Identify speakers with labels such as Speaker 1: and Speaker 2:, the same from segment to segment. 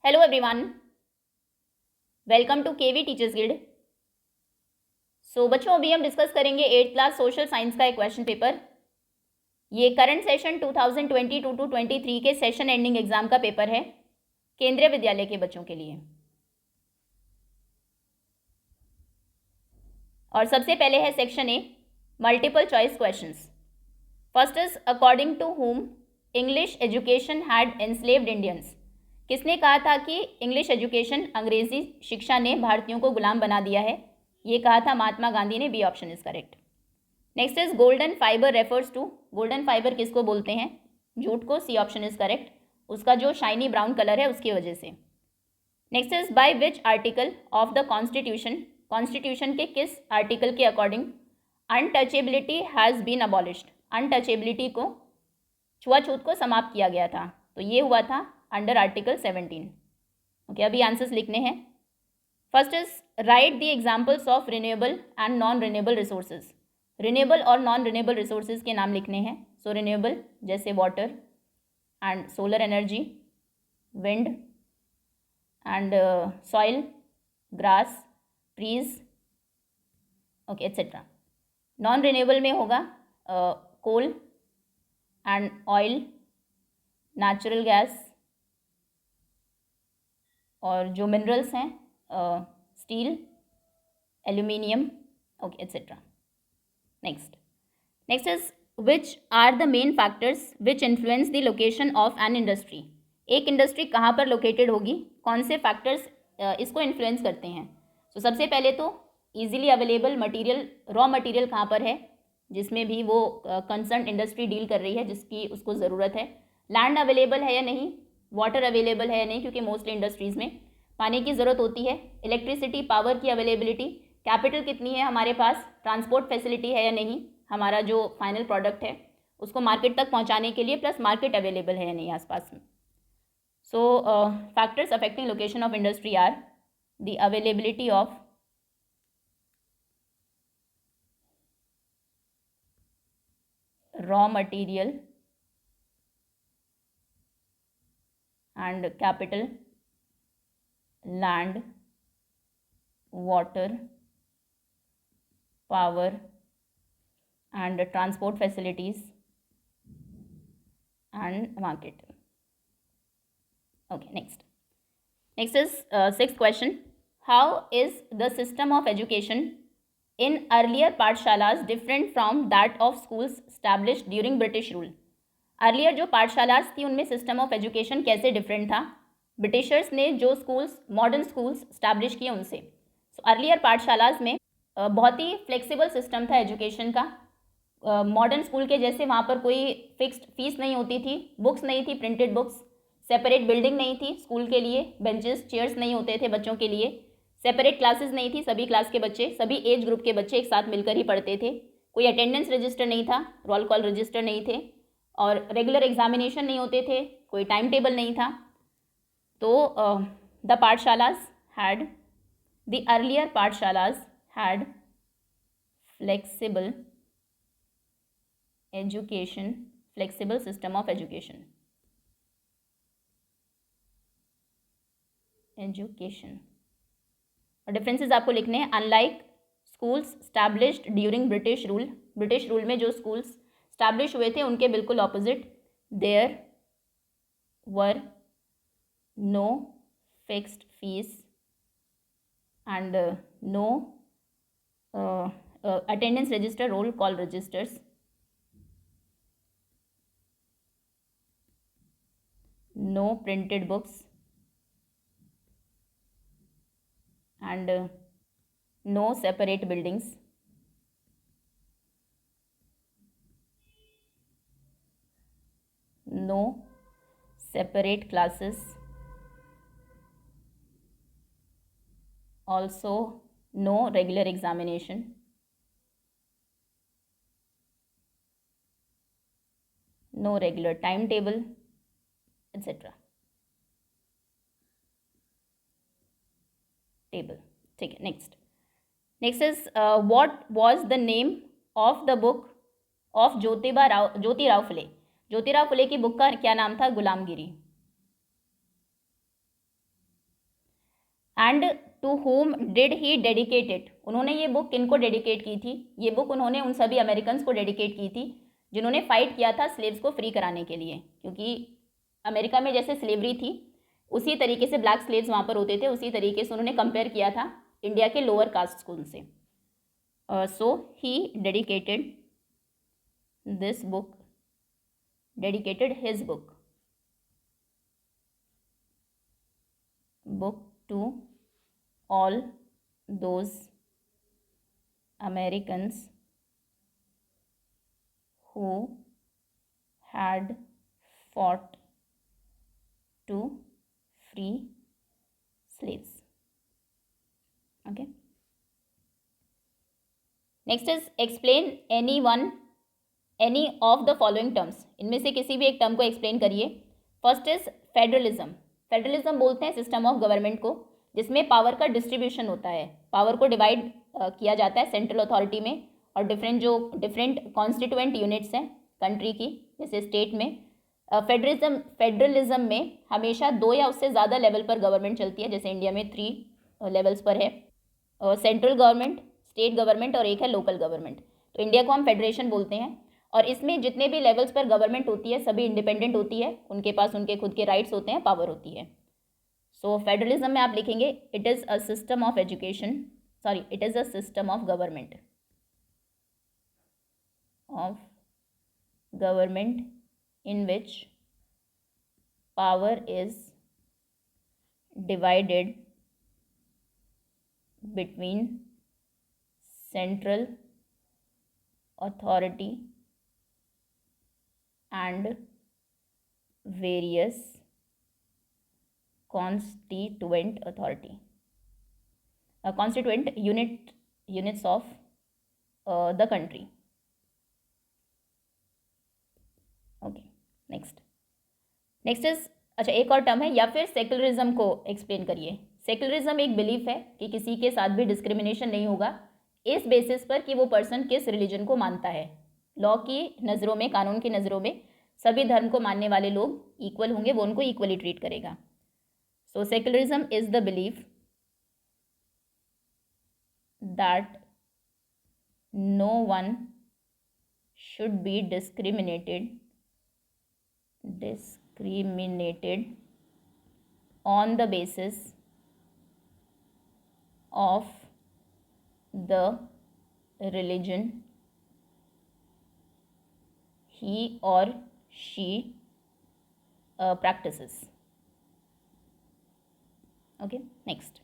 Speaker 1: Hello everyone, welcome to KV teachers guild. So बच्चों, अभी हम डिस्कस करेंगे 8th क्लास सोशल साइंस का एक क्वेश्चन पेपर। ये करंट सेशन 2022 टू 23 के सेशन एंडिंग एग्जाम का पेपर है, केंद्रीय विद्यालय के बच्चों के लिए। और सबसे पहले है section A, multiple choice questions. First is according to whom English education had enslaved Indians. किसने कहा था कि इंग्लिश एजुकेशन, अंग्रेजी शिक्षा ने भारतीयों को गुलाम बना दिया है? ये कहा था महात्मा गांधी ने। B option is correct. Next is golden fibre refers to. Golden fibre किसको बोलते हैं? जूट को। C option is correct. उसका जो शाइनी ब्राउन कलर है उसकी वजह से। Next is by which article of the constitution. Constitution के किस आर्टिकल के according untouchability has been abolished. Untouchability को, छुआछूत को समाप्त किया गया था। तो ये हुआ था अंडर आर्टिकल 17। ओके, अभी आंसर्स लिखने हैं। First is write the examples of renewable and non renewable resources. Renewable और नॉन रिन्यूएबल रिसोर्सेज के नाम लिखने हैं। सो रिन्यूएबल जैसे water and solar energy, wind and soil, grass, trees, okay etcetera. Non renewable में होगा coal and oil, natural gas, और जो मिनरल्स हैं steel, aluminium, okay etcetera. Next is which are the main factors which influence the location of an industry. एक industry कहाँ पर located होगी, कौन से फैक्टर्स इसको इन्फ्लुएंस करते हैं? तो सबसे पहले तो easily available material, raw material कहाँ पर है, जिसमें भी वो कंसर्न इंडस्ट्री डील कर रही है, जिसकी उसको ज़रूरत है। लैंड अवेलेबल है या नहीं, वाटर अवेलेबल है या नहीं, क्योंकि मोस्टली इंडस्ट्रीज़ में पानी की ज़रूरत होती है। इलेक्ट्रिसिटी, पावर की अवेलेबिलिटी, कैपिटल कितनी है हमारे पास, ट्रांसपोर्ट फैसिलिटी है या नहीं, हमारा जो फाइनल प्रोडक्ट है उसको मार्केट तक पहुंचाने के लिए, प्लस मार्केट अवेलेबल है या नहीं आसपास में। So factors affecting location of industry are the availability of raw material and capital, land, water, power and transport facilities and market. Okay, next is sixth question. How is the system of education in earlier पाठशालास different from that of schools established during British rule? Earlier जो पाठशालास थी उनमें system of education कैसे different था Britishers ने जो schools, modern schools establish किए उनसे? So earlier पाठशालास में बहुत ही फ्लेक्सिबल सिस्टम था एजुकेशन का। मॉडर्न स्कूल के जैसे वहाँ पर कोई फिक्स्ड फीस नहीं होती थी, बुक्स नहीं थी, प्रिंटेड बुक्स, सेपरेट बिल्डिंग नहीं थी स्कूल के लिए, बेंचेस चेयर्स नहीं होते थे बच्चों के लिए, सेपरेट क्लासेस नहीं थी, सभी क्लास के बच्चे, सभी एज ग्रुप के बच्चे एक साथ मिलकर ही पढ़ते थे। कोई अटेंडेंस रजिस्टर नहीं था, रोल कॉल रजिस्टर नहीं थे, और रेगुलर एग्जामिनेशन नहीं होते थे, कोई टाइम टेबल नहीं था। तो the pathshalas had, the earlier pathshalas had flexible education, flexible system of education. और डिफरेंसेस आपको लिखने हैं। Unlike schools established during British rule, British rule में जो स्कूल्स स्टैब्लिश हुए थे उनके बिल्कुल opposite, there were no fixed fees and no attendance register, roll call registers, no printed books and no separate buildings, no separate classes, also no regular examination, no regular timetable, etc. Table, ठीक है। Next is what was the name of the book of Jyotirao Phule. Jyotirao Phule की book का क्या नाम था? Gulamgiri. And to whom did he dedicate it, उन्होंने ये book किनको डेडिकेट की थी? ये बुक उन्होंने उन सभी अमेरिकन्स को डेडिकेट की थी जिन्होंने फाइट किया था स्लेव्स को फ्री कराने के लिए, क्योंकि अमेरिका में जैसे स्लेवरी थी उसी तरीके से ब्लैक स्लेव्स वहाँ पर होते थे, उसी तरीके से उन्होंने कंपेयर किया था इंडिया के लोअर कास्ट को उनसे. So he dedicated this book, dedicated his book to all those Americans who had fought to free slaves. Okay. Next is explain any of the following terms. इनमें से किसी भी एक टर्म को explain करिए. First is federalism. Federalism बोलते हैं system of government को जिसमें पावर का डिस्ट्रीब्यूशन होता है, पावर को डिवाइड किया जाता है सेंट्रल अथॉरिटी में और डिफरेंट कॉन्स्टिट्यूएंट यूनिट्स हैं कंट्री की, जैसे स्टेट में. फेडरलिज्म में हमेशा 2 या उससे ज़्यादा लेवल पर गवर्नमेंट चलती है, जैसे इंडिया में 3 लेवल्स पर है, सेंट्रल गवर्नमेंट, स्टेट गवर्नमेंट और एक है लोकल गवर्नमेंट. तो इंडिया को हम फेडरेशन बोलते हैं और इसमें जितने भी लेवल्स पर गवर्नमेंट होती है सभी इंडिपेंडेंट होती है, उनके पास उनके खुद के राइट्स होते हैं, पावर होती है. सो फेडरलिज्म में आप लिखेंगे it is a system of education, sorry it is a system of government in which power is divided between central authority and various constituent units of the country. Okay. Next is, अच्छा एक और term है, या फिर secularism को explain करिए. Secularism एक belief है कि किसी के साथ भी डिस्क्रिमिनेशन नहीं होगा इस बेसिस पर कि वो पर्सन किस रिलीजन को मानता है. लॉ की नज़रों में, कानून की नज़रों में सभी धर्म को मानने वाले लोग इक्वल होंगे, वो उनको इक्वली ट्रीट करेगा. So secularism is the belief that no one should be discriminated on the basis of the religion he or she practices. Okay, next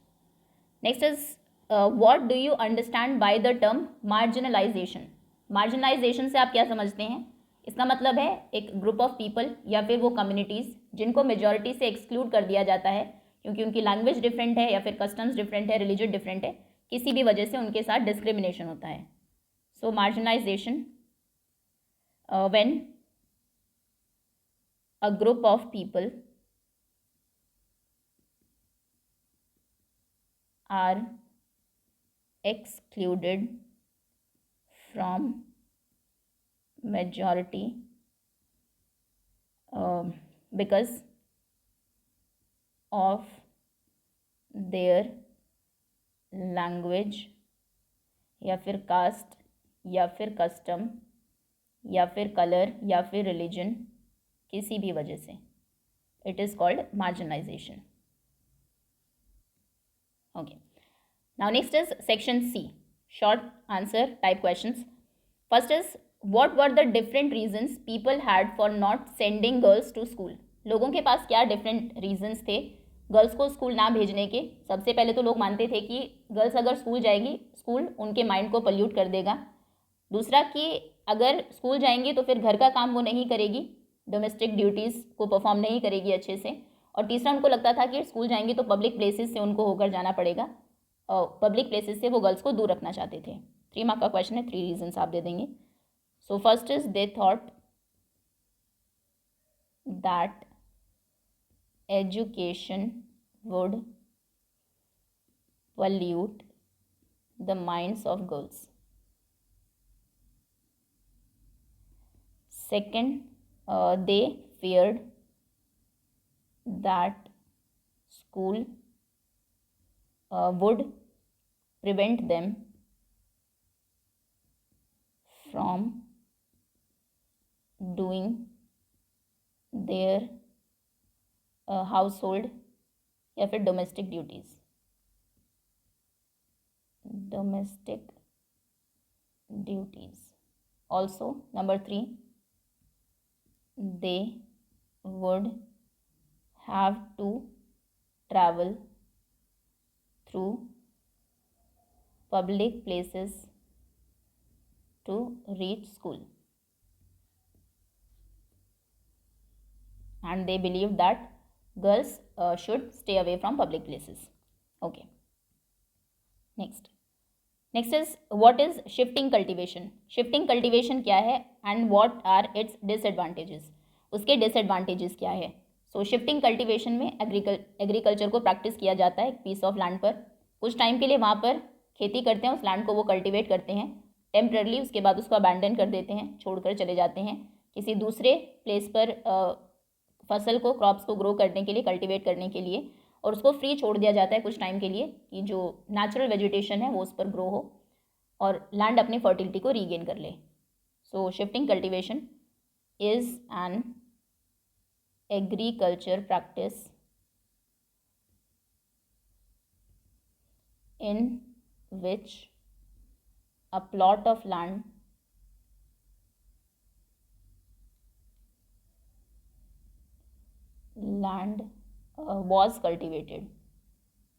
Speaker 1: is what do you understand by the term marginalization? Marginalization से आप क्या समझते हैं? इसका मतलब है एक group of people या फिर वो कम्युनिटीज़ जिनको मेजॉरिटी से एक्सक्लूड कर दिया जाता है क्योंकि उनकी लैंग्वेज डिफरेंट है या फिर कस्टम्स डिफरेंट है, रिलीजन डिफरेंट है, किसी भी वजह से उनके साथ डिस्क्रिमिनेशन होता है. So marginalisation when a group of people are excluded from majority because of their language या फिर कास्ट या फिर कस्टम या फिर कलर या फिर रिलीजन, किसी भी वजह से. It is called marginalisation. Okay. Now next is section C, short answer type questions. First is what were the different reasons people had for not sending girls to school? लोगों के पास क्या different reasons थे girls को school ना भेजने के? सबसे पहले तो लोग मानते थे कि गर्ल्स अगर स्कूल जाएगी स्कूल उनके माइंड को पल्यूट कर देगा. दूसरा कि अगर स्कूल जाएंगी तो फिर घर का काम वो नहीं करेगी, डोमेस्टिक ड्यूटीज़ को परफॉर्म नहीं करेगी अच्छे से. और तीसरा उनको लगता था कि स्कूल जाएंगी तो पब्लिक प्लेसेस से उनको होकर जाना पड़ेगा, पब्लिक प्लेसेस से वो गर्ल्स को दूर रखना चाहते थे. 3 मार्क का क्वेश्चन है, 3 रीजंस आप दे देंगे. So first is they thought that education would pollute the minds of girls. Second, they feared that school would prevent them from doing their household या फिर domestic duties. Also, number 3, they would have to travel through public places to reach school, and they believe that girls should stay away from public places. Okay, next is what is shifting cultivation. Shifting cultivation क्या है and what are its disadvantages. उसके disadvantages क्या है. सो shifting cultivation में agriculture को practice किया जाता है एक पीस ऑफ लैंड पर. कुछ टाइम के लिए वहाँ पर खेती करते हैं, उस लैंड को वो कल्टीवेट करते हैं टेम्परली, उसके बाद उसको अबैंडन कर देते हैं, छोड़कर चले जाते हैं किसी दूसरे प्लेस पर फसल को, क्रॉप्स को ग्रो करने के लिए, कल्टीवेट करने के लिए, और उसको फ्री छोड़ दिया जाता है कुछ टाइम के लिए कि जो नेचुरल वेजिटेशन है वो उस पर ग्रो हो और लैंड अपनी फर्टिलिटी को रीगेन कर ले. So shifting cultivation is an agriculture practice in which a plot of land was cultivated.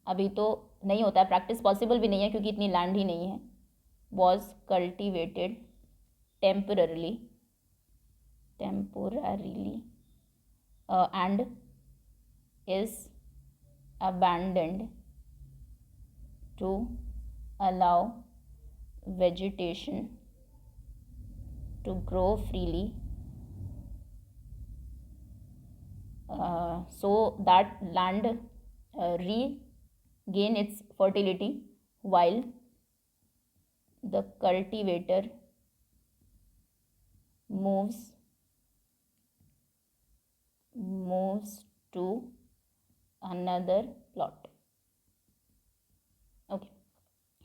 Speaker 1: अभी तो नहीं होता है, प्रैक्टिस पॉसिबल भी नहीं है क्योंकि इतनी लैंड ही नहीं है. was cultivated temporarily and is abandoned to allow vegetation to grow freely so that land regain its fertility while the cultivator moves to another plot. Okay,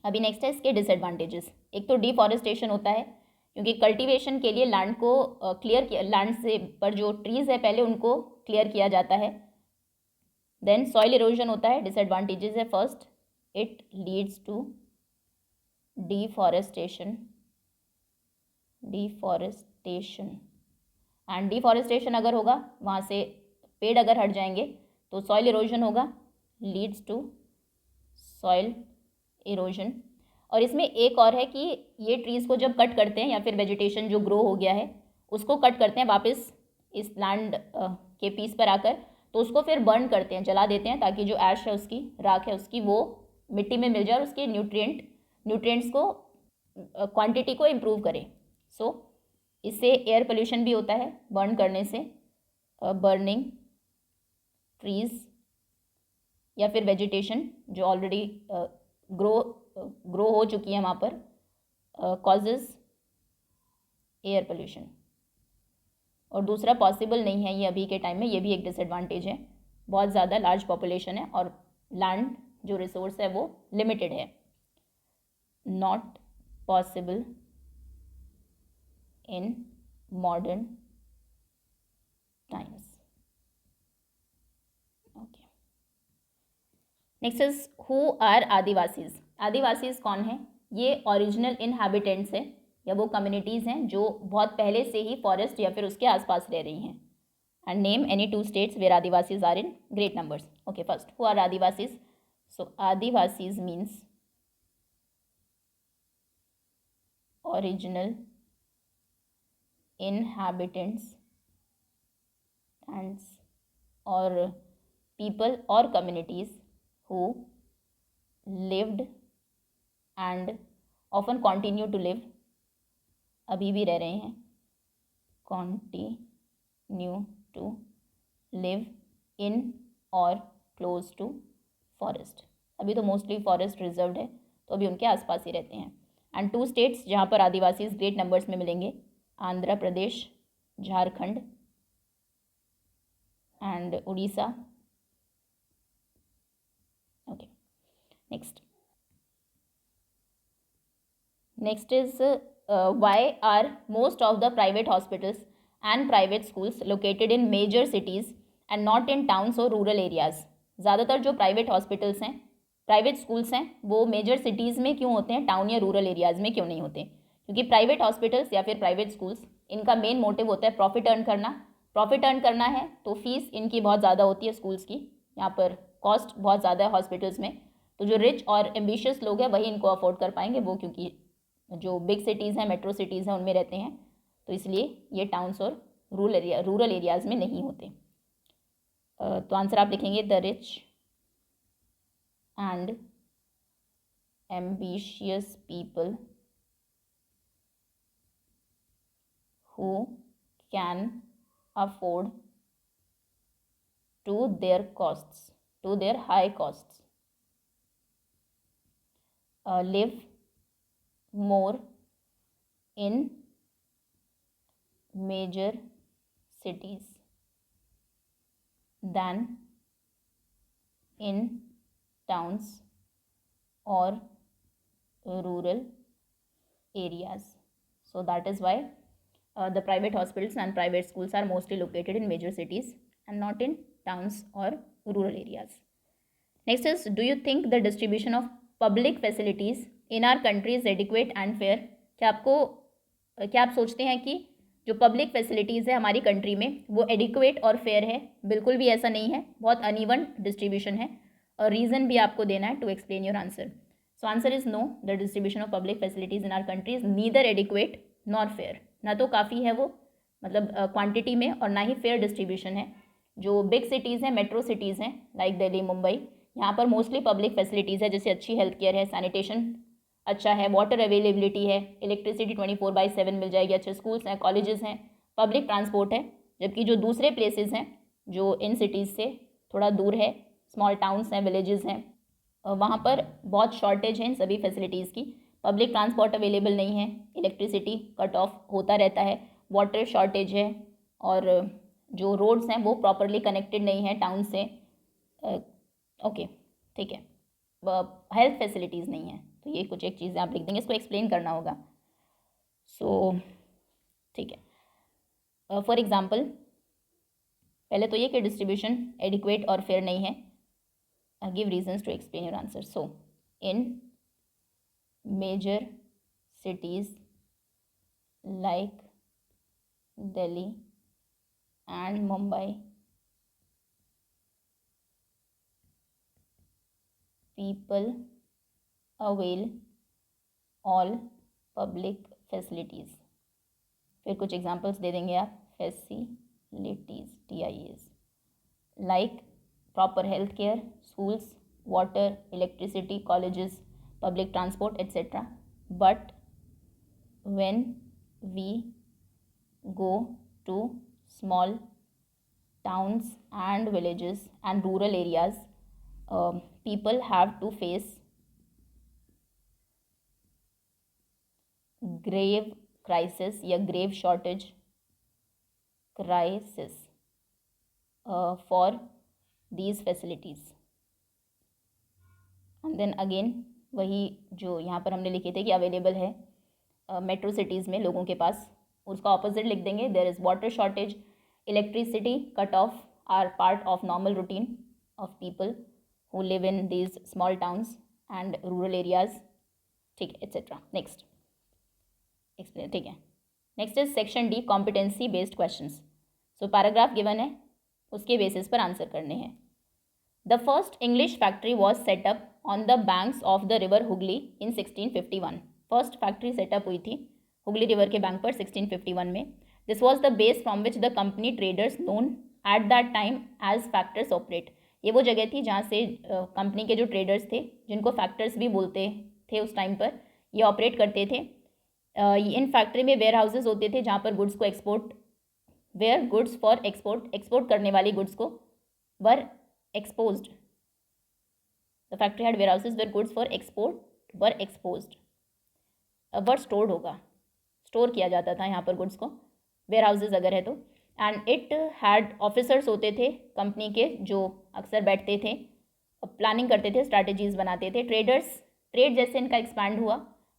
Speaker 1: अभी नेक्स्ट है इसके डिसएडवांटेजेस. एक तो डिफॉरेस्टेशन होता है क्योंकि कल्टीवेशन के लिए लैंड को क्लियर किया, लैंड से पर जो ट्रीज़ है पहले उनको क्लियर किया जाता है. देन सॉइल इरोजन होता है. डिसएडवांटेजेस है, first it leads to deforestation and deforestation अगर होगा, वहाँ से पेड़ अगर हट जाएंगे तो सॉइल इरोजन होगा, लीड्स टू सॉइल इरोजन. और इसमें एक और है कि ये ट्रीज़ को जब कट करते हैं या फिर वेजिटेशन जो ग्रो हो गया है उसको कट करते हैं वापस इस लैंड के पीस पर आकर, तो उसको फिर बर्न करते हैं, जला देते हैं, ताकि जो ऐश है उसकी, राख है उसकी, वो मिट्टी में मिल जाए और उसके न्यूट्रिएंट्स को क्वांटिटी को इम्प्रूव करे. सो इससे एयर पोल्यूशन भी होता है बर्न करने से. बर्निंग ट्रीज़ या फिर वेजिटेशन जो ऑलरेडी ग्रो हो चुकी है वहाँ पर, कॉजेज़ एयर पोल्यूशन. और दूसरा पॉसिबल नहीं है ये अभी के टाइम में, ये भी एक डिसएडवांटेज है. बहुत ज़्यादा लार्ज पॉपुलेशन है और लैंड जो रिसोर्स है वो लिमिटेड है. Not possible in modern times. Okay. Next is who are Adivasis. Adivasis कौन है? ये ओरिजिनल इनहैबिटेंट्स हैं या वो कम्युनिटीज़ हैं जो बहुत पहले से ही फॉरेस्ट या फिर उसके आसपास रह रही हैं. And name any 2 states where Adivasis are in great numbers. Okay, first who are Adivasis. So Adivasis means original inhabitants and or people or communities who lived and often continue to live, अभी भी रह रहे हैं, continue to live in or close to forest. अभी तो mostly forest reserved है तो अभी उनके आसपास ही रहते हैं. एंड 2 states जहाँ पर आदिवासी ग्रेट नंबर्स में मिलेंगे, Andhra Pradesh, Jharkhand and Orissa. Okay, next is why are most of the private hospitals and private schools located in major cities and not in towns और रूरल एरियाज़। ज़्यादातर जो प्राइवेट हॉस्पिटल्स हैं, प्राइवेट स्कूल्स हैं, वो मेजर सिटीज़ में क्यों होते हैं, टाउन या रूरल एरियाज़ में क्यों नहीं होते? क्योंकि प्राइवेट हॉस्पिटल्स या फिर प्राइवेट स्कूल्स, इनका मेन मोटिव होता है प्रॉफिट अर्न करना। प्रॉफिट अर्न करना है तो फीस इनकी बहुत ज़्यादा होती है स्कूल्स की, यहाँ पर कॉस्ट बहुत ज़्यादा है हॉस्पिटल्स में। तो जो रिच और एम्बिशियस लोग हैं वही इनको अफोर्ड कर पाएंगे, वो क्योंकि जो बिग सिटीज़ हैं, मेट्रो सिटीज़ हैं, उनमें रहते हैं, तो इसलिए ये टाउन्स और रूरल एरियाज़ में नहीं होते। तो आंसर आप लिखेंगे the rich and ambitious people who can afford to their high costs live more in major cities than in towns or rural areas. So that is why the private hospitals and private schools are mostly located in major cities and not in towns or rural areas. Next is, do you think the distribution of public facilities in our country is adequate and fair? क्या आप सोचते हैं कि जो public facilities है हमारी country में वो एडिक्वेट और फेयर है? बिल्कुल भी ऐसा नहीं है, बहुत अनइवन डिस्ट्रीब्यूशन है, और रीज़न भी आपको देना है to explain your answer. So answer is no, the distribution of public facilities in our country is neither adequate nor fair. ना तो काफ़ी है वो, मतलब क्वांटिटी में, और ना ही फेयर डिस्ट्रीब्यूशन है। जो बिग सिटीज़ हैं, मेट्रो सिटीज़ हैं लाइक दिल्ली, मुंबई, यहाँ पर मोस्टली पब्लिक फैसिलिटीज़ है, जैसे अच्छी हेल्थ केयर है, सैनिटेशन अच्छा है, वाटर अवेलेबिलिटी है, इलेक्ट्रिसिटी 24/7 मिल जाएगी, अच्छे स्कूल्स हैं, कॉलेजेस हैं, पब्लिक ट्रांसपोर्ट है। जबकि जो दूसरे प्लेसेस हैं जो इन सिटीज़ से थोड़ा दूर है, स्मॉल टाउन्स हैं, विलेजेस हैं, वहाँ पर बहुत शॉर्टेज है इन सभी फैसिलिटीज़ की। पब्लिक ट्रांसपोर्ट अवेलेबल नहीं है, इलेक्ट्रिसिटी कट ऑफ होता रहता है, वाटर शॉर्टेज है, और जो रोड्स हैं वो प्रॉपरली कनेक्टेड नहीं है टाउन से। ओके, ठीक है, हेल्थ फैसिलिटीज़ नहीं है। तो ये कुछ एक चीज़ें आप लिख देंगे, इसको एक्सप्लेन करना होगा। सो ठीक है, फॉर एग्ज़ाम्पल पहले तो ये कि डिस्ट्रीब्यूशन एडिक्वेट और फेयर नहीं है। I'll give reasons to explain your answer. So, in major cities like Delhi and Mumbai, people avail all public facilities. फिर कुछ एग्जांपल्स दे देंगे आप, facilities, TIAs, like proper health care, schools, water, electricity, colleges, public transport, etc. But when we go to small towns and villages and rural areas, people have to face grave crisis या grave shortage crisis for these facilities. And then again वही जो यहाँ पर हमने लिखे थे कि available है मेट्रो सिटीज़ में लोगों के पास, उसका ऑपोजिट लिख देंगे, there is water shortage, electricity cut off are part of normal routine of people who live in these small towns and rural areas, ठीक है, एट्सेट्रा। नेक्स्ट एक्सप्लेन, ठीक है। Next is section D, competency based questions. So paragraph given है, उसके basis पर answer करने हैं। The first English factory was set up on the banks of the river Hooghly in 1651। First factory set up हुई थी Hooghly river के बैंक पर 1651 में। This was the base from which the company traders known at that time as factors operate. ये वो जगह थी जहाँ से कंपनी के जो ट्रेडर्स थे, जिनको फैक्टर्स भी बोलते थे उस टाइम पर, ये ऑपरेट करते थे। इन फैक्ट्री में वेयर हाउसेज होते थे जहाँ पर गुड्स को वेयर गुड्स फॉर एक्सपोर्ट करने वाली गुड्स को वर exposed. The factory had warehouses where goods for export were exposed. Word stored होगा, स्टोर किया जाता था यहाँ पर गुड्स को, वेयर हाउसेज अगर है तो। एंड इट हैड ऑफिसर्स होते थे कंपनी के जो अक्सर बैठते थे प्लानिंग करते थे, स्ट्रैटेजीज़ बनाते थे। ट्रेड जैसे इनका एक्सपैंड हुआ,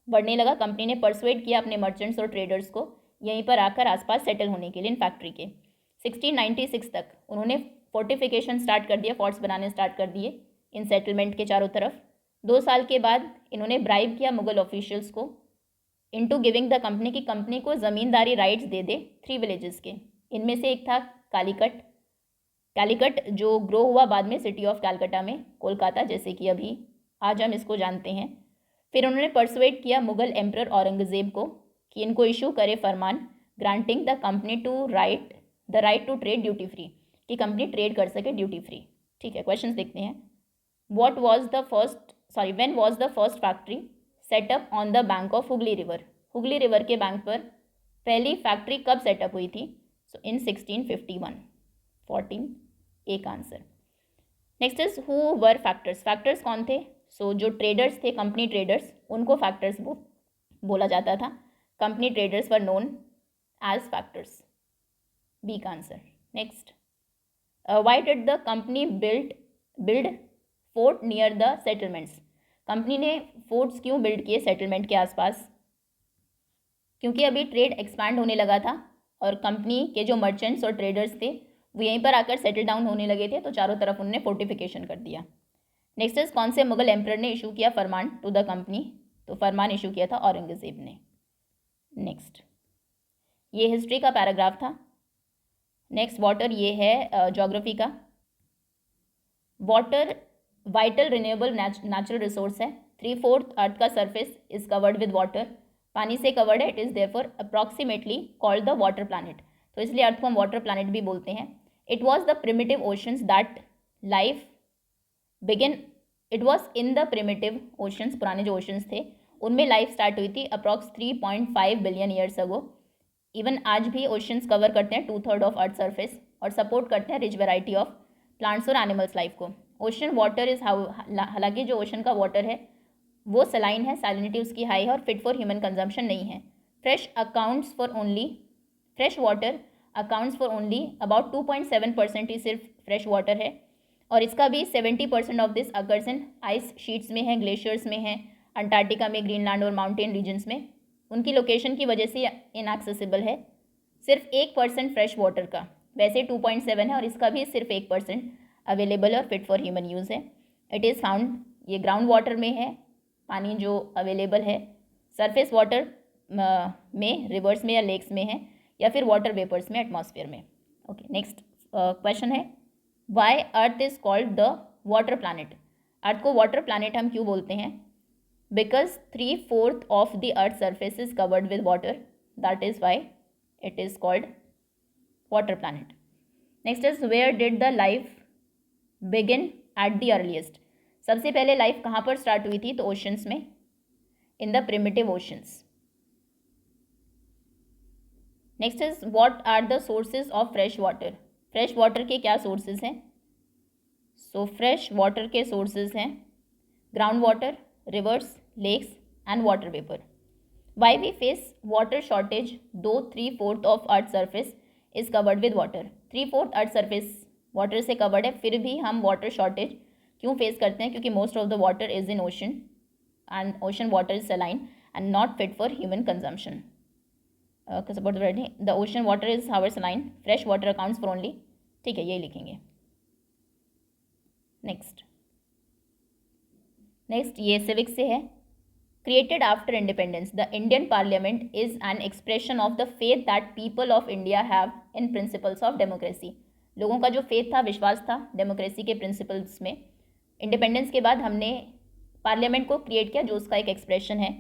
Speaker 1: बढ़ने लगा, कंपनी ने परसुएड किया अपने मर्चेंट्स और ट्रेडर्स को यहीं पर आकर आसपास सेटल होने के लिए इन फैक्ट्री के। 1696 तक उन्होंने फोर्टिफिकेशन स्टार्ट कर दिया, फोर्ट्स बनाने स्टार्ट कर दिए इन सेटलमेंट के चारों तरफ। 2 साल के बाद इन्होंने ब्राइब किया मुगल ऑफिशियल्स को इनटू गिविंग द कंपनी की कंपनी को ज़मींदारी राइट्स दे दे 3 विलेजेस के। इनमें से एक था कैलीकट जो ग्रो हुआ बाद में सिटी ऑफ कैलकटा में, कोलकाता, जैसे कि अभी आज हम इसको जानते हैं। फिर उन्होंने परसुएट किया मुगल एम्परर औरंगज़ेब को कि इनको इशू करे फरमान granting the company the right to trade duty free, कि कंपनी ट्रेड कर सके ड्यूटी फ्री। ठीक है, क्वेश्चंस देखते हैं। When was the first factory set up on the bank of Hooghly river? Hooghly river के बैंक पर पहली फैक्ट्री कब सेटअप हुई थी? सो इन 1651। 14 एक answer. Next is who were factors? Factors कौन थे? सो जो ट्रेडर्स थे, कंपनी ट्रेडर्स, उनको फैक्टर्स बोला जाता था। Company traders were known as factors. B का answer. Next, why did the company build fort near the settlements? Company ने फोर्ट्स क्यों बिल्ड किए सेटलमेंट के आसपास? क्योंकि अभी ट्रेड एक्सपैंड होने लगा था और कंपनी के जो मर्चेंट्स और ट्रेडर्स थे वो यहीं पर आकर सेटल डाउन होने लगे थे, तो चारों तरफ उन्होंने फोर्टिफिकेशन कर दिया। नेक्स्ट इज कौन से मुगल एम्परर ने इशू किया फरमान टू द कंपनी? तो फरमान इशू किया था औरंगज़ेब ने। नेक्स्ट, ये हिस्ट्री का पैराग्राफ था। नेक्स्ट, वाटर, ये है ज्योग्राफी का। Water vital renewable natural resource है। 3/4 अर्थ का surface is covered with water, पानी से कवर्ड है। It is therefore approximately called the water planet, तो इसलिए अर्थ को हम वाटर प्लानट भी बोलते हैं। It was the primitive oceans that life begin it was in the primitive oceans, पुराने जो ओशंस थे उनमें लाइफ स्टार्ट हुई थी approx 3.5 billion years ago. Even आज भी ओशंस कवर करते हैं 2/3 ऑफ अर्थ सरफेस और सपोर्ट करते हैं रिच वेराइटी ऑफ प्लांट्स और एनिमल्स लाइफ को। ओशन वाटर इज हालांकि जो ओशन का वाटर है वो सलाइन है, सैलिनिटी उसकी हाई है और फिट फॉर ह्यूमन कंजम्पशन नहीं है। Fresh water accounts for only about 2.7% ही सिर्फ फ्रेश वाटर है और इसका भी 70% of this occurs in ice sheets में है, ग्लेशियर्स में है, अंटार्कटिका में, ग्रीनलैंड और माउंटेन रीजन्स में। उनकी लोकेशन की वजह से इनएक्सेसिबल है। सिर्फ 1% फ्रेश वाटर का, वैसे 2.7 है और इसका भी सिर्फ 1% अवेलेबल और फिट फॉर ह्यूमन यूज़ है। इट इज़ फाउंड, ये ग्राउंड वाटर में है पानी जो अवेलेबल है, सरफेस वाटर में, रिवर्स में या लेक्स में है, या फिर वाटर वेपर्स में, एटमॉस्फेयर में। ओके, नेक्स्ट क्वेश्चन है, why earth is called the water planet? Earth को वाटर प्लानट हम क्यों बोलते हैं? Because 3/4 of the earth surface is covered with water, that is why it is called water planet. Next is where did the life begin at the earliest? सबसे पहले life कहाँ पर start हुई थी? तो ओशंस में, in the primitive oceans. Next is what are the sources of fresh water? Fresh water के क्या सोर्सेज हैं? सो फ्रेश वाटर के सोर्सेज हैं ground water, rivers, lakes and water vapour. Why we face water shortage though 3/4 of earth surface is covered with water? 3/4 earth surface water से covered है, फिर भी हम वाटर शॉर्टेज क्यों face करते हैं? क्योंकि most of the water is in ocean and ocean water is saline and not fit for human consumption. The ocean water is our saline, fresh water accounts for only, ठीक है, यही लिखेंगे। Next ये civics से है। Created after independence, the Indian parliament is an expression of the faith that people of India have in principles of democracy. लोगों का जो फेथ था, विश्वास था डेमोक्रेसी के प्रिंसिपल्स में। इंडिपेंडेंस के बाद हमने पार्लियामेंट को क्रिएट किया जो उसका एक एक्सप्रेशन है।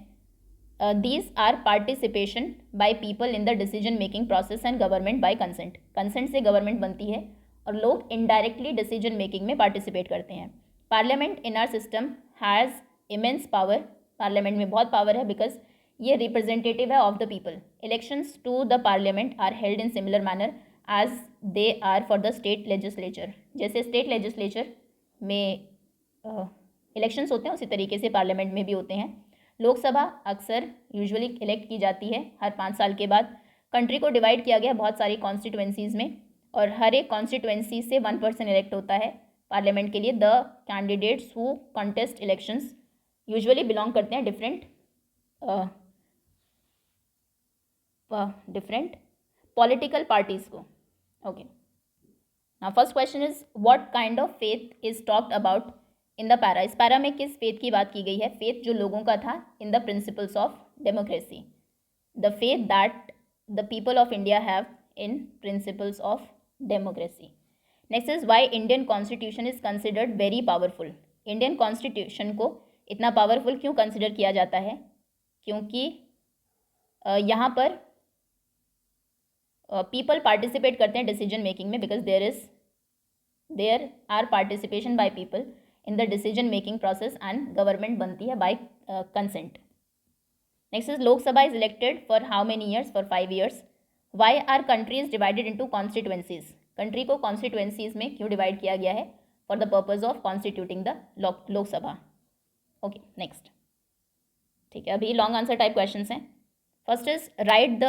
Speaker 1: These are participation by people in the decision making process and government by consent. Consent से गवर्नमेंट बनती है और लोग इनडायरेक्टली डिसीजन मेकिंग में पार्टिसिपेट करते हैं। Parliament in our system has immense power, parliament में बहुत पावर है बिकॉज ये रिप्रेजेंटेटिव है of the people. Elections to the parliament are held in similar manner as they are for the state legislature. जैसे state legislature में elections होते हैं उसी तरीके से पार्लियामेंट में भी होते हैं। लोकसभा अक्सर यूजुअली इलेक्ट की जाती है हर 5 साल के बाद। कंट्री को डिवाइड किया गया बहुत सारी कॉन्स्टिट्यूएंसीज़ में और हर एक कॉन्स्टिट्यूएंसी से 1 पर्सन इलेक्ट होता है। पार्लियामेंट के लिए the candidates who contest elections usually belong करते हैं डिफरेंट पॉलिटिकल पार्टीज़ को. Okay, now first question is what kind of faith is talked about in the para. इस पैरा में किस फेथ की बात की गई है? फेथ जो लोगों का था in the principles of democracy, the faith that the people of India have in principles of democracy. Next is why Indian constitution is considered very powerful. Indian constitution को इतना पावरफुल क्यों कंसिडर किया जाता है? क्योंकि यहाँ पर पीपल पार्टिसिपेट करते हैं डिसीजन मेकिंग में, because there are participation by people in the decision making process and government बनती है by consent. Next is Lok Sabha is elected for how many years? For 5 years. Why are countries divided into constituencies. Country को constituencies में क्यों divide किया गया है? For the purpose of constituting the Lok Sabha. Okay, next. ठीक है, अभी लॉन्ग आंसर टाइप क्वेश्चन हैं. First is write the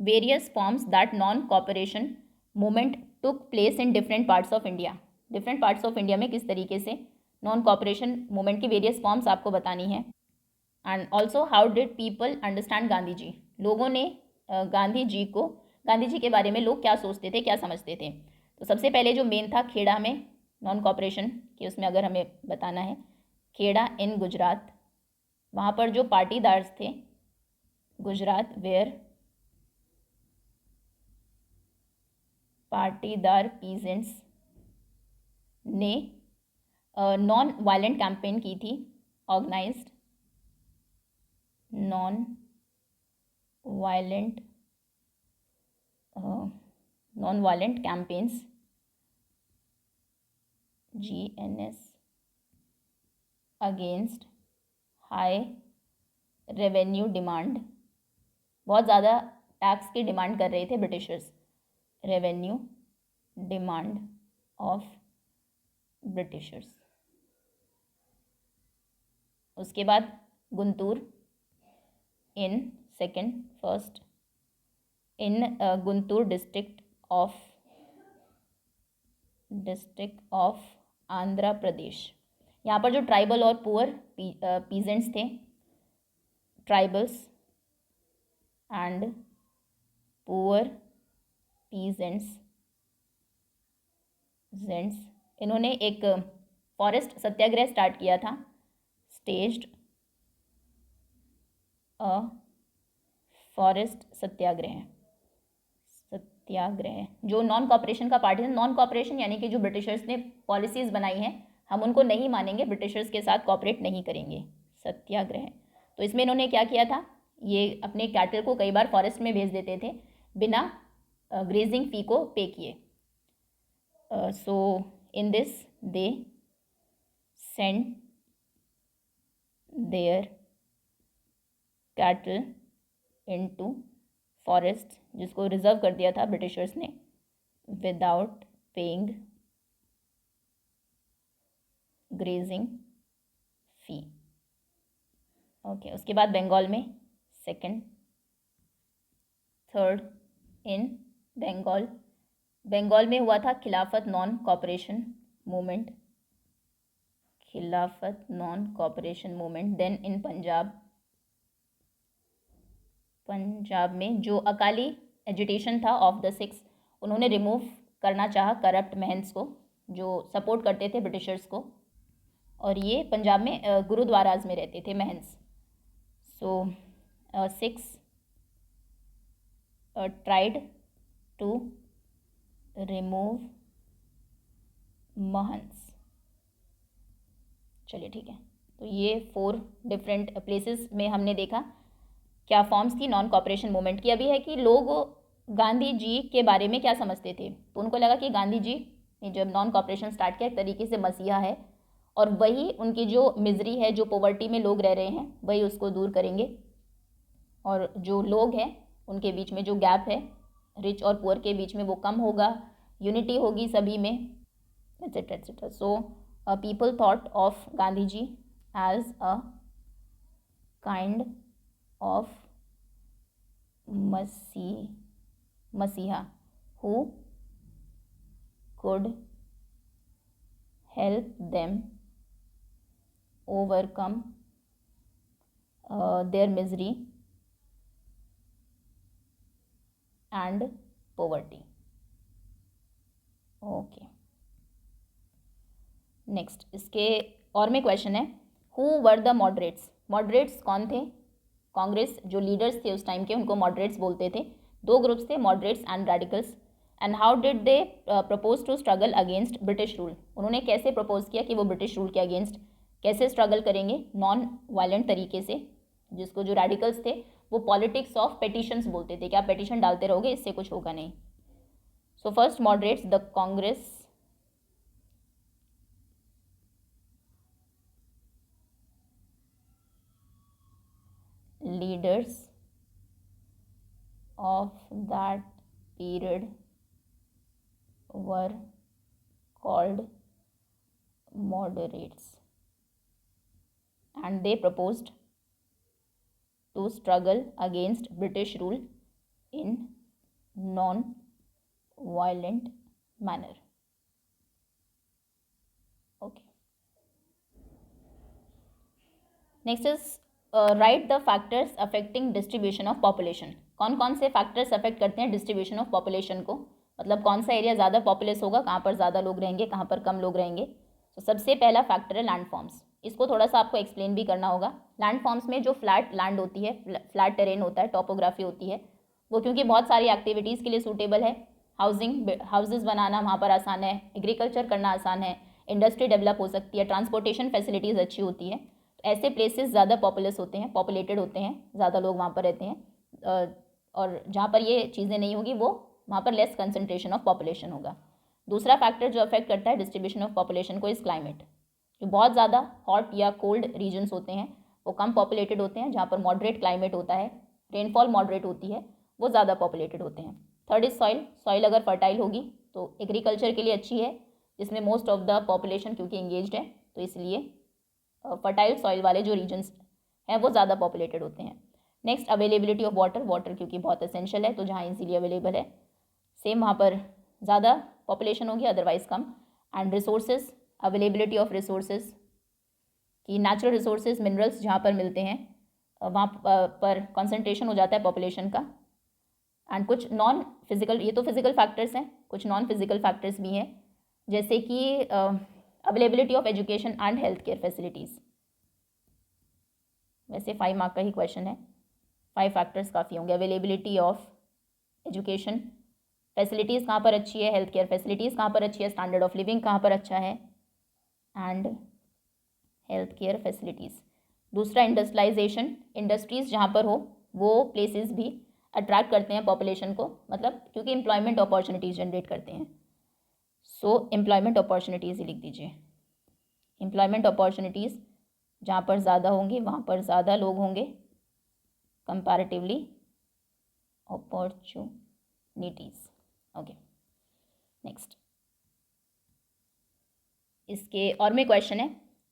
Speaker 1: various forms that non cooperation movement took place in different parts of India. Different parts of India में किस तरीके से non cooperation movement की various forms आपको बतानी है. And also how did people understand Gandhi ji. लोगों ने गांधी जी के बारे में लोग क्या सोचते थे, क्या समझते थे. तो सबसे पहले जो मेन था खेड़ा में नॉन कॉपरेशन की, उसमें अगर हमें बताना है, खेड़ा इन गुजरात, वहाँ पर जो पाटीदार्स थे गुजरात वेयर पाटीदार पीजेंट्स ने नॉन वायलेंट कैंपेन की थी, organized non violent campaigns GNS against high revenue demand. बहुत ज़्यादा टैक्स की डिमांड कर रहे थे Britishers. Revenue demand of Britishers. उसके बाद Guntur in first in Guntur district of Andhra Pradesh. यहाँ पर जो ट्राइबल और पुअर पीजेंट्स थे, ट्राइबल्स एंड पुअर पीजेंट्स, इन्होंने एक फॉरेस्ट सत्याग्रह स्टार्ट किया था. स्टेज्ड अ फॉरेस्ट सत्याग्रह जो नॉन कॉपरेशन का पार्ट है. नॉन कॉपरेशन यानी कि जो ब्रिटिशर्स ने पॉलिसीज़ बनाई हैं हम उनको नहीं मानेंगे, ब्रिटिशर्स के साथ कॉपरेट नहीं करेंगे, सत्याग्रह. तो इसमें इन्होंने क्या किया था, ये अपने कैटल को कई बार फॉरेस्ट में भेज देते थे बिना ग्रेजिंग फी को पे किए. So in this they send their cattle into forest, जिसको रिजर्व कर दिया था ब्रिटिशर्स ने, without paying grazing fee. Okay, उसके बाद बंगाल में सेकंड, थर्ड इन बंगाल में हुआ था खिलाफत non cooperation movement. Then in Punjab में जो अकाली एजिटेशन था ऑफ द सिक्स, उन्होंने रिमूव करना चाहा करप्ट महंत्स को जो सपोर्ट करते थे ब्रिटिशर्स को, और ये पंजाब में गुरुद्वाराज में रहते थे महंत्स. सो 6 ट्राइड टू रिमूव महंत्स. चलिए ठीक है, तो ये 4 डिफरेंट प्लेसेस में हमने देखा क्या फॉर्म्स थी नॉन कॉपरेशन मूवमेंट की. अभी है कि लोग गांधी जी के बारे में क्या समझते थे, तो उनको लगा कि गांधी जी ने जब नॉन कॉपरेशन स्टार्ट किया एक तरीके से मसीहा है, और वही उनकी जो मिजरी है, जो पॉवर्टी में लोग रह रहे हैं, वही उसको दूर करेंगे, और जो लोग हैं उनके बीच में जो गैप है रिच और पुअर के बीच में वो कम होगा, यूनिटी होगी सभी में, etcetera etcetera. So people thought of Gandhi ji as a kind of Masiha who could help them overcome their misery and poverty. Okay, next इसके और में क्वेश्चन है, who were the moderates? Moderates कौन थे? कांग्रेस जो लीडर्स थे उस टाइम के, उनको मॉडरेट्स बोलते थे. दो ग्रुप्स थे, moderates and radicals. And how did they propose to struggle against British rule? उन्होंने कैसे प्रपोज किया कि वो ब्रिटिश रूल के अगेंस्ट कैसे स्ट्रगल करेंगे? नॉन वायलेंट तरीके से. जिसको जो रेडिकल्स थे वो पॉलिटिक्स ऑफ पेटिशंस बोलते थे कि आप पेटिशन डालते रहोगे, इससे कुछ होगा नहीं. So first moderates, the Congress leaders of that period were called moderates, and they proposed to struggle against British rule in non-violent manner. Okay. Next is write the factors affecting distribution of population. कौन कौन से factors affect करते हैं distribution of population को? मतलब कौन सा area ज़्यादा पॉपुलस होगा, कहाँ पर ज़्यादा लोग रहेंगे, कहाँ पर कम लोग रहेंगे. तो सबसे पहला फैक्टर है लैंड फॉर्म्स. इसको थोड़ा सा आपको एक्सप्लेन भी करना होगा. लैंड फॉर्म्स में जो फ्लैट लैंड होती है, फ्लैट टेरेन होता है, टोपोग्राफी होती है, वो क्योंकि बहुत सारी एक्टिविटीज़ के लिए सूटेबल है. हाउसेज बनाना वहाँ पर आसान है, एग्रीकल्चर करना आसान है, इंडस्ट्री डेवलप हो सकती है, ट्रांसपोर्टेशन फैसिलिटीज़ अच्छी होती है. ऐसे प्लेसेस ज़्यादा पॉपुलस होते हैं, पॉपुलेटेड होते हैं, ज़्यादा लोग वहाँ पर रहते हैं. और जहाँ पर ये चीज़ें नहीं होगी वो वहाँ पर लेस कंसंट्रेशन ऑफ पॉपुलेशन होगा. दूसरा फैक्टर जो अफेक्ट करता है डिस्ट्रीब्यूशन ऑफ पॉपुलेशन को इज़ क्लाइमेट. जो बहुत ज़्यादा हॉट या कोल्ड रीजन्स होते हैं वो कम पॉपुलेटेड होते हैं. जहाँ पर मॉडरेट क्लाइमेट होता है, रेनफॉल मॉडरेट होती है, वो ज़्यादा पॉपुलेटेड होते हैं. Third is soil. सॉइल अगर फर्टाइल होगी तो एग्रीकल्चर के लिए अच्छी है, जिसमें मोस्ट ऑफ द पॉपुलेशन क्योंकि इंगेज्ड है, तो इसलिए फर्टाइल सॉइल वाले जो रीजन्स हैं वो ज़्यादा पॉपुलेटेड होते हैं. Next availability of water. Water क्योंकि बहुत एसेंशियल है, तो जहाँ इजीली अवेलेबल है सेम वहाँ पर ज़्यादा पॉपुलेशन होगी, otherwise come. And resources, availability of resources कि नेचुरल रिसोर्सेज मिनरल्स जहाँ पर मिलते हैं वहाँ पर कंसंट्रेशन हो जाता है पॉपुलेशन का. एंड कुछ नॉन फिजिकल, ये तो फिजिकल फैक्टर्स हैं, कुछ नॉन फिजिकल फैक्टर्स भी हैं, जैसे कि availability of education and health care facilities. वैसे 5 मार्क का ही क्वेश्चन है, 5 फैक्टर्स काफ़ी होंगे. अवेलेबिलिटी ऑफ एजुकेशन फैसिलिटीज़ कहाँ पर अच्छी है, हेल्थ केयर फैसिलिटीज़ कहाँ पर अच्छी है, स्टैंडर्ड ऑफ लिविंग कहाँ पर अच्छा है, एंड हेल्थ केयर फैसिलिटीज़. दूसरा इंडस्ट्रियलाइजेशन. इंडस्ट्रीज़ जहाँ पर हो वो प्लेसेस भी अट्रैक्ट करते हैं पॉपुलेशन को, मतलब क्योंकि एम्प्लॉयमेंट अपॉर्चुनिटीज़ जनरेट करते हैं. सो एम्प्लॉयमेंट अपॉर्चुनिटीज़ ही लिख दीजिए. एम्प्लॉयमेंट अपॉर्चुनिटीज़ जहाँ पर ज़्यादा होंगी वहाँ पर ज़्यादा लोग होंगे कंपैरेटिवली अपॉर्चुनिटीज़. ओके, नेक्स्ट इसके और में क्वेश्चन है,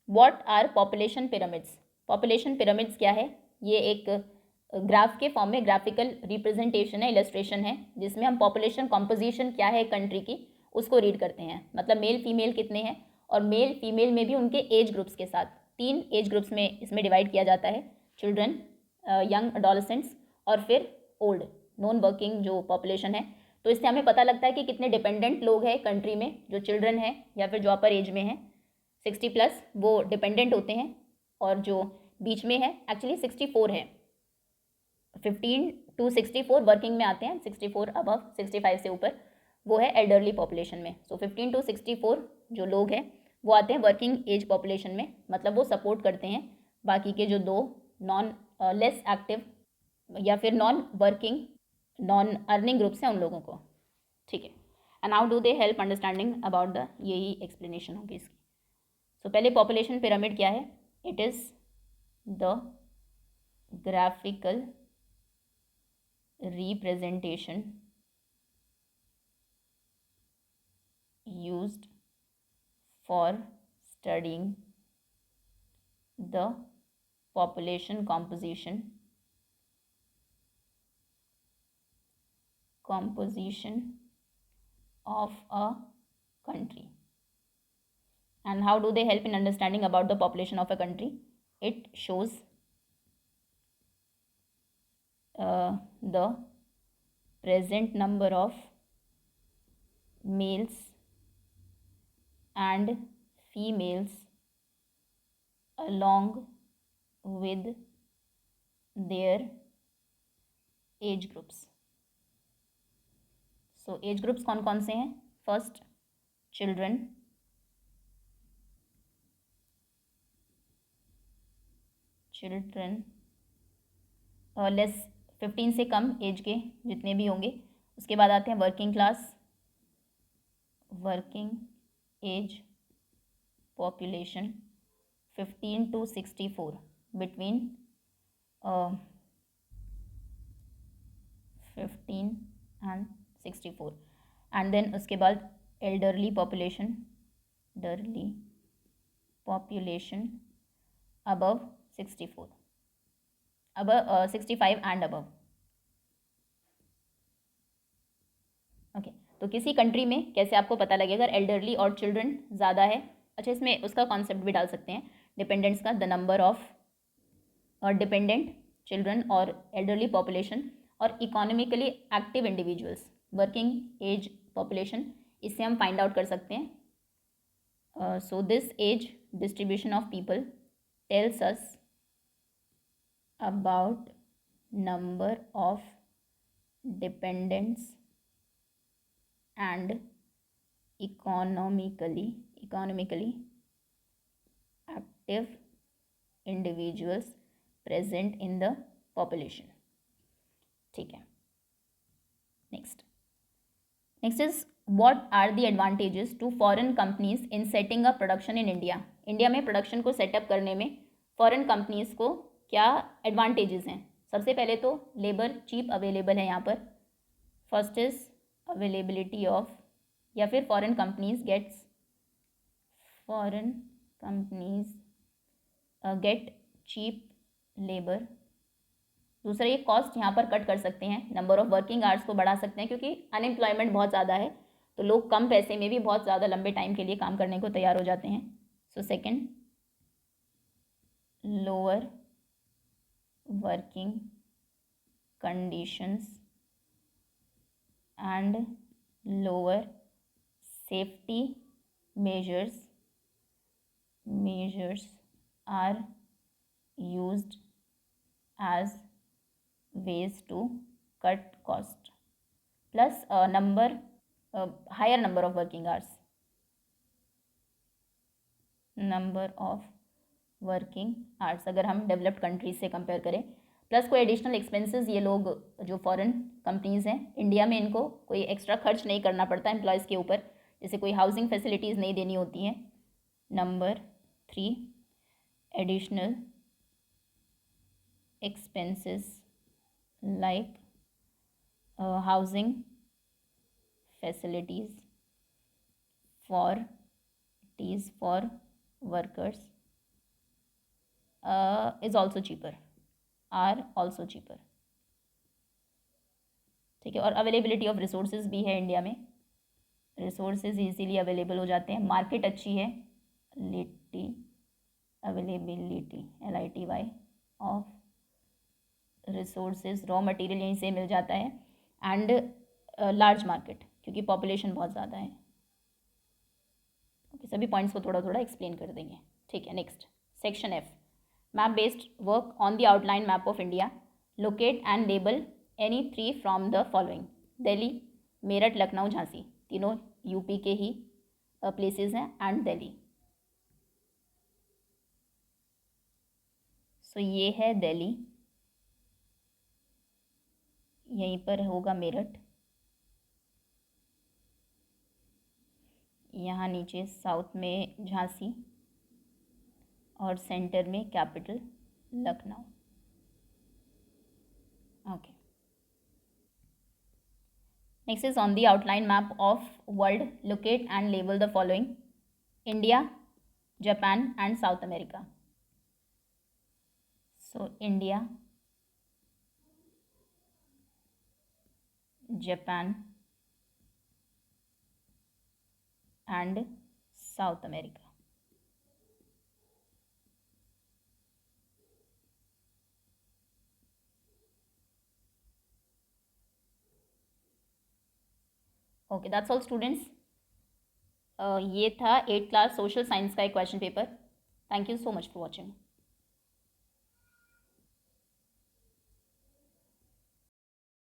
Speaker 1: what are population pyramids? Population pyramids क्या है? ये एक ग्राफ के फॉर्म में ग्राफिकल रिप्रेजेंटेशन है, इलस्ट्रेशन है, जिसमें हम पॉपुलेशन कॉम्पोजिशन क्या है कंट्री की उसको रीड करते हैं. मतलब मेल फीमेल कितने हैं, और मेल फीमेल में भी उनके एज ग्रुप्स के साथ 3 एज ग्रुप्स में इसमें डिवाइड किया जाता है. चिल्ड्रन, यंग एडोलेसेंट्स और फिर ओल्ड नॉन वर्किंग जो पॉपुलेशन है. तो इससे हमें पता लगता है कि कितने डिपेंडेंट लोग हैं कंट्री में. जो चिल्ड्रन हैं या फिर जो अपर एज में हैं 60+ वो डिपेंडेंट होते हैं, और जो बीच में है एक्चुअली 64 है, 15 to 64 वर्किंग में आते हैं, 64 अबव 65 से ऊपर वो है एल्डरली पॉपुलेशन में. सो 15 to 64 जो लोग हैं वो आते हैं वर्किंग एज पॉपुलेशन में, मतलब वो सपोर्ट करते हैं बाकी के जो 2 नॉन लेस एक्टिव या फिर non working non earning groups हैं उन लोगों को. ठीक है. And how do they help understanding about the, यही एक्सप्लेनेशन होगी इसकी. सो पहले पॉपुलेशन पिरामिड क्या है? It is the graphical representation used for studying the population composition of a country. And how do they help in understanding about the population of a country? It shows the present number of males and females along with their age groups. So age groups कौन कौन से हैं? First children, less 15 से कम as के जितने भी होंगे. उसके बाद आते हैं working class, working age population 15 to 64, between 15 and 64. And then उसके बाद elderly population, above 64, above 65 and above. Okay, तो किसी कंट्री में कैसे आपको पता लगेगा अगर एल्डरली और चिल्ड्रन ज़्यादा है? अच्छा, इसमें उसका कॉन्सेप्ट भी डाल सकते हैं डिपेंडेंट्स का, the number of dependent children और एल्डरली पॉपुलेशन और economically active individuals, working age population. इससे हम फाइंड आउट कर सकते हैं. So this age distribution of people tells us about number of dependents and economically active individuals present in the population. ठीक है. next is what are the advantages to foreign companies in setting up production in India? India में production को setup करने में foreign companies को क्या advantages हैं? सबसे पहले तो लेबर चीप अवेलेबल है यहाँ पर. फर्स्ट इज अवेलेबिलिटी ऑफ, या फिर foreign companies get cheap labour. दूसरा, ये कॉस्ट यहाँ पर कट कर सकते हैं, नंबर ऑफ वर्किंग आवर्स को बढ़ा सकते हैं क्योंकि अनएम्प्लॉयमेंट बहुत ज़्यादा है तो लोग कम पैसे में भी बहुत ज़्यादा लंबे टाइम के लिए काम करने को तैयार हो जाते हैं. So second, lower working conditions and lower safety measures are used as ways to cut cost, plus higher number of working hours, अगर हम डेवलप्ड कंट्रीज से कंपेयर करें. प्लस कोई एडिशनल एक्सपेंसेस ये लोग जो फॉरेन कंपनीज़ हैं इंडिया में, इनको कोई एक्स्ट्रा खर्च नहीं करना पड़ता एम्प्लॉयज़ के ऊपर, जैसे कोई हाउसिंग फैसिलिटीज़ नहीं देनी होती हैं. Number 3, additional expenses like housing facilities for workers is also cheaper, are also cheaper. ठीक है. और अवेलेबिलिटी ऑफ रिसोर्सेज भी है इंडिया में, रिसोर्सेज इजीली अवेलेबल हो जाते हैं. मार्केट अच्छी है, availability LITY of resources, raw material यहीं से मिल जाता है. एंड लार्ज मार्केट क्योंकि पॉपुलेशन बहुत ज़्यादा है. ओके, सभी पॉइंट्स को थोड़ा थोड़ा एक्सप्लेन कर देंगे. ठीक है. Next, section F, map based work on the outline map of India. Locate and label any 3 from the following. Delhi, Meerut, Lucknow, Jhansi, तीनों यूपी के ही प्लेसेस हैं. एंड दिल्ली. सो ये है दिल्ली, यहीं पर होगा मेरठ, यहाँ नीचे साउथ में झांसी और सेंटर में capital Lucknow. Okay. Next is on the outline map of world, locate and label the following. India, Japan and south America. So India, Japan and south America. Okay that's all students, ये था 8th class social science का एक question paper. Thank you so much for watching.